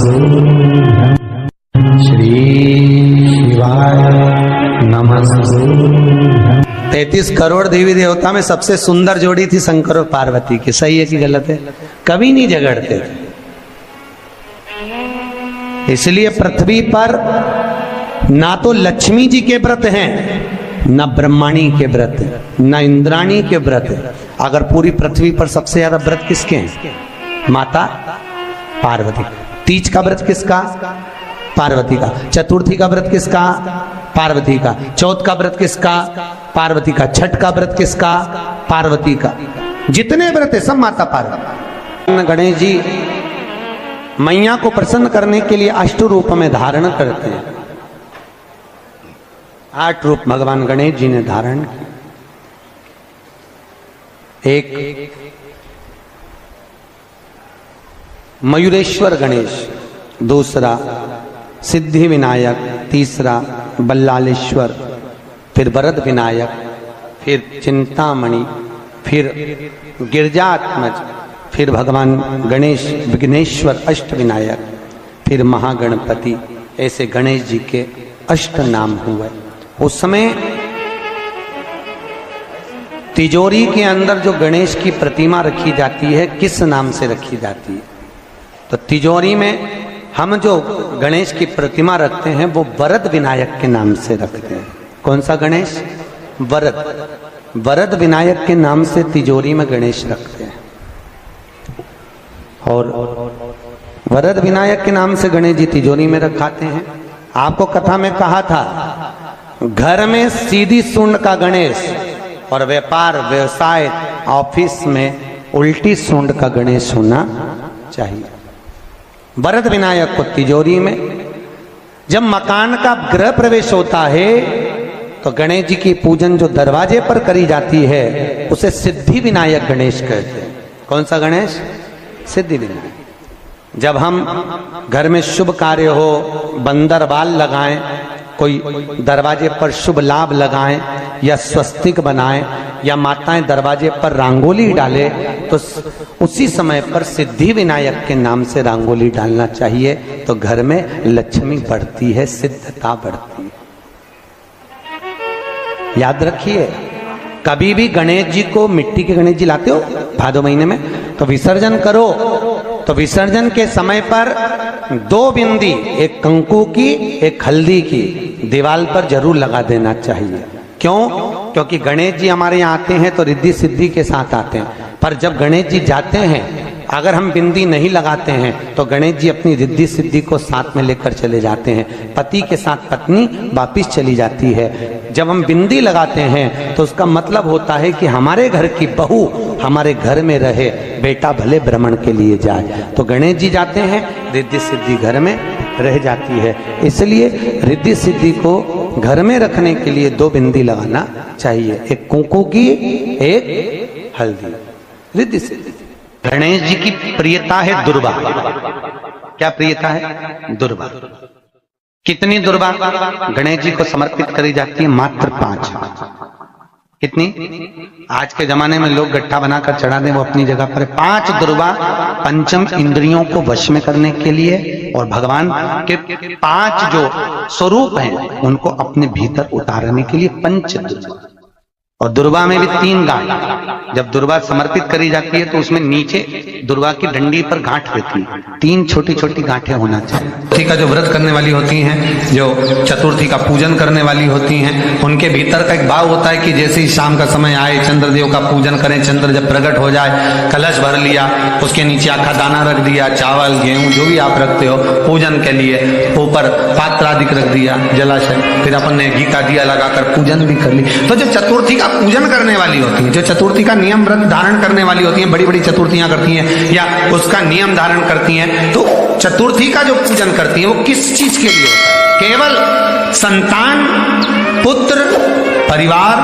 श्री शिवाय नमस्ते। 33 करोड़ देवी देवता में सबसे सुंदर जोड़ी थी शंकर और पार्वती की। सही है कि गलत है? कभी नहीं झगड़ते थे। इसलिए पृथ्वी पर ना तो लक्ष्मी जी के व्रत हैं, न ब्रह्माणी के व्रत, न इंद्राणी के व्रत। अगर पूरी पृथ्वी पर सबसे ज्यादा व्रत किसके हैं? माता पार्वती। तीज का व्रत किसका? पार्वती का। चतुर्थी का व्रत किसका? पार्वती का। चौथ का व्रत किसका? पार्वती का। छठ का व्रत किसका? पार्वती का। जितने व्रत है सब माता पार्वती। गणेश जी मैया को प्रसन्न करने के लिए अष्ट रूप में धारण करते हैं। 8 रूप भगवान गणेश जी ने धारण किए। एक मयूरेश्वर गणेश, दूसरा सिद्धि विनायक, तीसरा बल्लालेश्वर, फिर वरद विनायक, फिर चिंतामणि, फिर गिरजात्मज, फिर भगवान गणेश विघ्नेश्वर अष्ट विनायक, फिर महागणपति। ऐसे गणेश जी के अष्ट नाम हुए। उस समय तिजोरी के अंदर जो गणेश की प्रतिमा रखी जाती है किस नाम से रखी जाती है? तो तिजोरी में हम जो गणेश की प्रतिमा रखते हैं वो वरद विनायक के नाम से रखते हैं। कौन सा गणेश? वरद। वरद विनायक के नाम से तिजोरी में गणेश रखते हैं। और वरद विनायक के नाम से गणेश जी तिजोरी में रखाते हैं। आपको कथा में कहा था घर में सीधी सूंड का गणेश और व्यापार व्यवसाय ऑफिस में उल्टी सूंड का गणेश होना चाहिए। वरद विनायक को तिजोरी में। जब मकान का गृह प्रवेश होता है तो गणेश जी की पूजन जो दरवाजे पर करी जाती है उसे सिद्धि विनायक गणेश कहते हैं। कौन सा गणेश? सिद्धि विनायक। जब हम घर में शुभ कार्य हो, बंदर बाल लगाएं, कोई दरवाजे पर शुभ लाभ लगाएं या स्वस्तिक बनाएं या माताएं दरवाजे पर रंगोली डाले तो उसी समय पर सिद्धि विनायक के नाम से रंगोली डालना चाहिए। तो घर में लक्ष्मी बढ़ती है, सिद्धता बढ़ती है। याद रखिए, कभी भी गणेश जी को, मिट्टी के गणेश जी लाते हो भादो महीने में, तो विसर्जन करो तो विसर्जन के समय पर 2 बिंदी, एक कंकु की एक हल्दी की, दीवार पर जरूर लगा देना चाहिए। क्यों? क्योंकि गणेश जी हमारे यहाँ आते हैं तो रिद्धि सिद्धि के साथ आते हैं। पर जब गणेश जी जाते हैं अगर हम बिंदी नहीं लगाते हैं तो गणेश जी अपनी रिद्धि सिद्धि को साथ में लेकर चले जाते हैं। पति के साथ पत्नी वापिस चली जाती है। जब हम बिंदी लगाते हैं तो उसका मतलब होता है कि हमारे घर की बहू हमारे घर में रहे, बेटा भले भ्रमण के लिए जाए। तो गणेश जी जाते हैं, रिद्धि सिद्धि घर में रह जाती है। इसलिए रिद्धि सिद्धि को घर में रखने के लिए 2 बिंदी लगाना चाहिए, एक कुंकू की एक हल्दी। रिद्धि सिद्धि। गणेश जी की प्रियता है दुर्वा। क्या प्रियता है? दुर्वा। कितनी दुर्वा गणेश जी को समर्पित करी जाती है? मात्र 5। कितनी? आज के जमाने में लोग गट्ठा बनाकर चढ़ा दें, वो अपनी जगह पर 5 दुर्वा पंचम इंद्रियों को वश में करने के लिए और भगवान के 5 जो स्वरूप हैं उनको अपने भीतर उतारने के लिए पंच दुर्वा। और दुर्वा में भी 3 गांठ। जब दुर्वा समर्पित करी जाती है तो उसमें नीचे दुर्वा की डंडी पर गांठ रहती है, 3 छोटी छोटी गांठें होना चाहिए। चतुर्थी का जो व्रत करने वाली होती हैं, जो चतुर्थी का पूजन करने वाली होती हैं, उनके भीतर का एक भाव होता है कि जैसे ही शाम का समय आए चंद्रदेव का पूजन करें। चंद्र जब प्रकट हो जाए, कलश भर लिया, उसके नीचे आखा दाना रख दिया, चावल गेहूं जो भी आप रखते हो पूजन के लिए, ऊपर पात्र आदि रख दिया, जलाशय, फिर अपन ने घी का दिया लगाकर पूजन भी कर ली। तो जो चतुर्थी का पूजन करने वाली होती है, जो चतुर्थी का नियम व्रत धारण करने वाली होती है, बड़ी बड़ी चतुर्थियां करती हैं या उसका नियम धारण करती हैं, तो चतुर्थी का जो पूजन करती है वो किस चीज के लिए होता है? केवल संतान, पुत्र, परिवार,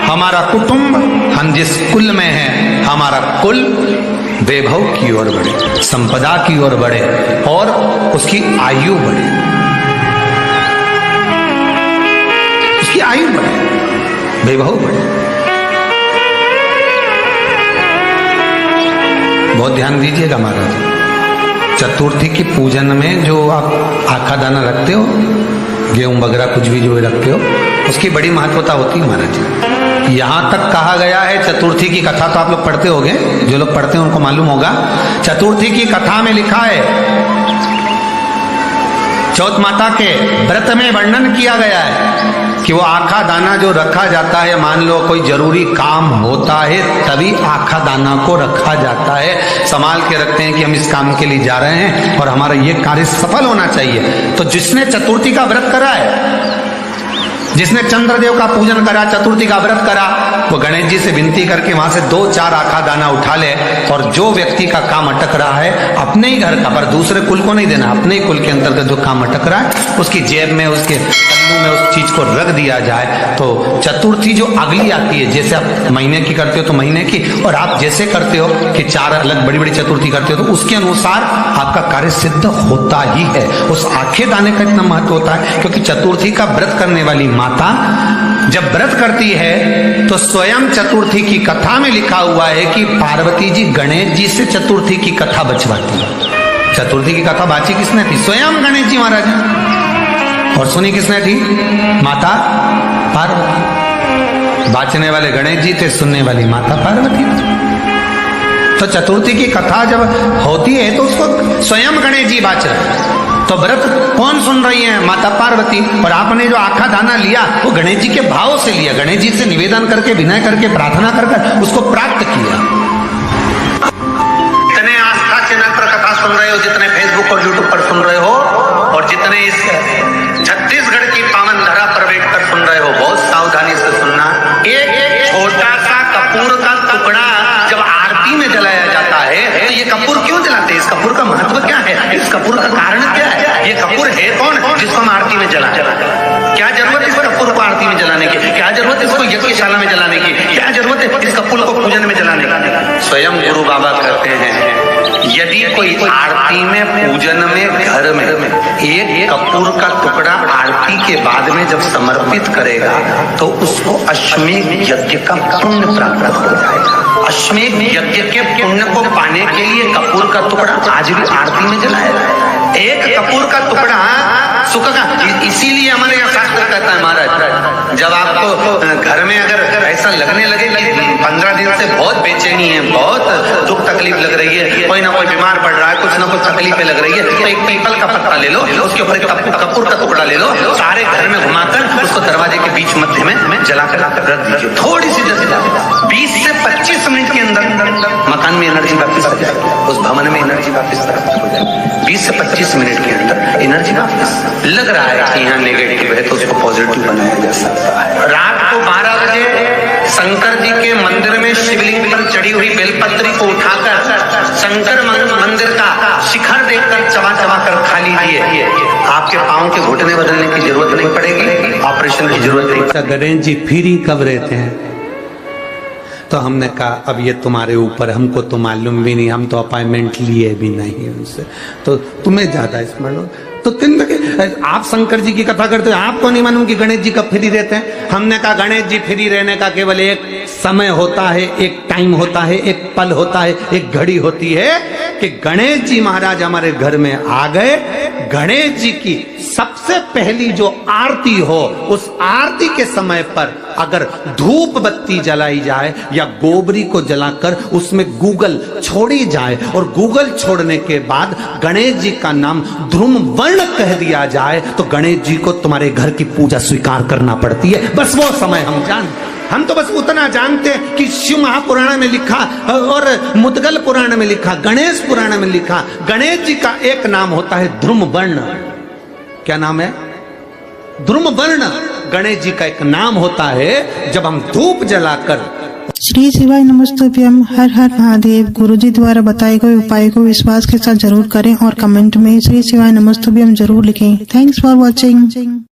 हमारा कुटुंब, हम जिस कुल में हैं, हमारा कुल वैभव की ओर बढ़े, संपदा की ओर बढ़े और उसकी आयु बढ़े, उसकी आयु बढ़े, वैभव बढ़े। बहुत ध्यान दीजिएगा महाराज। चतुर्थी की पूजन में जो आप आखा दाना रखते हो, गेहूं वगैरह कुछ भी जो रखते हो, उसकी बड़ी महत्वता होती है महाराज। यहाँ तक कहा गया है, चतुर्थी की कथा तो आप लोग पढ़ते होंगे, जो लोग पढ़ते हैं उनको मालूम होगा। चतुर्थी की कथा में लिखा है, चौथ माता के व्रत में वर्णन किया गया है कि वो आखा दाना जो रखा जाता है, मान लो कोई जरूरी काम होता है तभी आखा दाना को रखा जाता है, संभाल के रखते हैं कि हम इस काम के लिए जा रहे हैं और हमारा ये कार्य सफल होना चाहिए। तो जिसने चतुर्थी का व्रत करा है, जिसने चंद्रदेव का पूजन करा, चतुर्थी का व्रत करा, वो गणेश जी से विनती करके वहां से 2-4 आखा दाना उठा ले, और जो व्यक्ति का काम अटक रहा है अपने ही घर का, पर दूसरे कुल को नहीं देना, अपने ही कुल के अंतर्गत जो काम अटक रहा है उसकी जेब में, उसके तल्लू में उस चीज को रख दिया जाए। तो चतुर्थी जो अगली आती है, जैसे आप महीने की करते हो तो महीने की, और आप जैसे करते हो कि 4 अलग बड़ी बड़ी चतुर्थी करते हो तो उसके अनुसार आपका कार्य सिद्ध होता ही है। उस आखे दाने का इतना महत्व होता है क्योंकि चतुर्थी का व्रत करने वाली माता जब व्रत करती है तो स्वयं चतुर्थी की कथा में लिखा हुआ है कि पार्वती जी गणेश जी से चतुर्थी की कथा बचवाती है। चतुर्थी की कथा बाची किसने थी? स्वयं गणेश जी महाराज। और सुनी किसने थी? माता पार्वती। बाचने वाले गणेश जी थे, सुनने वाली माता पार्वती थी। तो चतुर्थी की कथा जब होती है तो उसको स्वयं गणेश जी बाच रहे, तो व्रत कौन सुन रही है? माता पार्वती। और आपने जो आखा दाना लिया वो गणेश जी के भाव से लिया, गणेश जी से निवेदन करके, विनय करके, प्रार्थना कर उसको प्राप्त किया। जितने आस्था चैनल पर कथा सुन रहे हो, जितने फेसबुक और यूट्यूब पर सुन रहे हो, और जितने इस छत्तीसगढ़ की पावन धरा पर बैठकर सुन रहे हो, बहुत सावधानी से सुनना। एक छोटा सा कपूर का टुकड़ा जब आरती में जलाया जाता है तो ये कपूर क्यों जलाते हैं? इस कपूर का महत्व क्या है? इस कपूर का कारण क्या है? ये कपूर है कौन जिसको हम आरती में जला? क्या जरूरत है इस कपूर को आरती में जलाने की? क्या जरूरत है इसको यज्ञशाला में जलाने की? क्या जरूरत है इस कपूर को पूजन में जलाने की? स्वयं गुरु बाबा कहते हैं, यदि कोई आरती में, पूजन में, घर में एक कपूर का टुकड़ा आरती के बाद में जब समर्पित करेगा तो उसको अश्वमेध यज्ञ का पुण्य प्राप्त हो जाएगा। अश्वमेध यज्ञ के पुण्य को पाने के लिए कपूर का टुकड़ा आज भी आरती में जलाया जाए। एक कपूर का टुकड़ा सुख का, इसीलिए हमारे यहाँ शास्त्र कहता है महाराज, जब आपको घर में अगर ऐसा लगने लगे कि 15 दिन से बहुत बेचैनी है, बहुत दुख तकलीफ लग रही है, कोई ना कोई बीमार पड़ रहा है, कुछ ना कुछ तकलीफें लग रही है, तो एक पीपल का पत्ता ले लो, उसके ऊपर एक कपूर का टुकड़ा ले लो, सारे घर में घुमाकर उसको दरवाजे के बीच मध्य में जलाकर रख दीजिए। थोड़ी सी जला 20 से 25 मिनट के अंदर मकान में एनर्जी वापिस आ जाएगी, उस भवन में एनर्जी वापिस हो जाएगी। 20 से 25 मिनट के अंदर एनर्जी वापिस। लग रहा है कि यहाँ नेगेटिव है तो उसको पॉजिटिव बनाया जा सकता है। रात को 12 बजे शंकर जी के मंदिर में शिवलिंग पर चढ़ी हुई बेलपत्री को उठाकर शंकर मंदिर का शिखर देखकर चबा चबा कर खा लीजिए। आपके पाँव के घुटने बदलने की जरूरत नहीं पड़ेगी, ऑपरेशन की जरूरत नहीं। गणेश जी फ्री कब रहते हैं? तो हमने कहा अब ये तुम्हारे ऊपर, हमको तो मालूम भी नहीं, हम तो अपॉइंटमेंट लिए भी नहीं उनसे, तो तुम्हें ज्यादा स्मरण हो। तो आप शंकर जी की कथा करते हो, आपको नहीं मालूम कि गणेश जी कब फ्री रहते हैं? हमने कहा गणेश जी फ्री रहने का केवल एक समय होता है, एक टाइम होता है, एक पल होता है, एक घड़ी होती है कि गणेश जी महाराज हमारे घर में आ गए। गणेश जी की सबसे पहली जो आरती हो, उस आरती के समय पर अगर धूप बत्ती जलाई जाए या गोबरी को जलाकर उसमें गूगल छोड़ी जाए और गूगल छोड़ने के बाद गणेश जी का नाम ध्रुम वर्ण कह दिया जाए तो गणेश जी को तुम्हारे घर की पूजा स्वीकार करना पड़ती है। बस वो समय हम तो बस उतना जानते हैं कि शिव महापुराण में लिखा और मुद्गल पुराण में लिखा, गणेश पुराण में लिखा, गणेश जी का एक नाम होता है ध्रुम वर्ण। क्या नाम है? ध्रुम वर्ण गणेश जी का एक नाम होता है। जब हम धूप जलाकर श्री शिवाय नमस्तुभ्यम, हर हर महादेव। गुरुजी द्वारा बताए गए उपाय को विश्वास के साथ जरूर करें और कमेंट में श्री शिवाय नमस्तुभ्यम जरूर लिखें। Thanks for watching.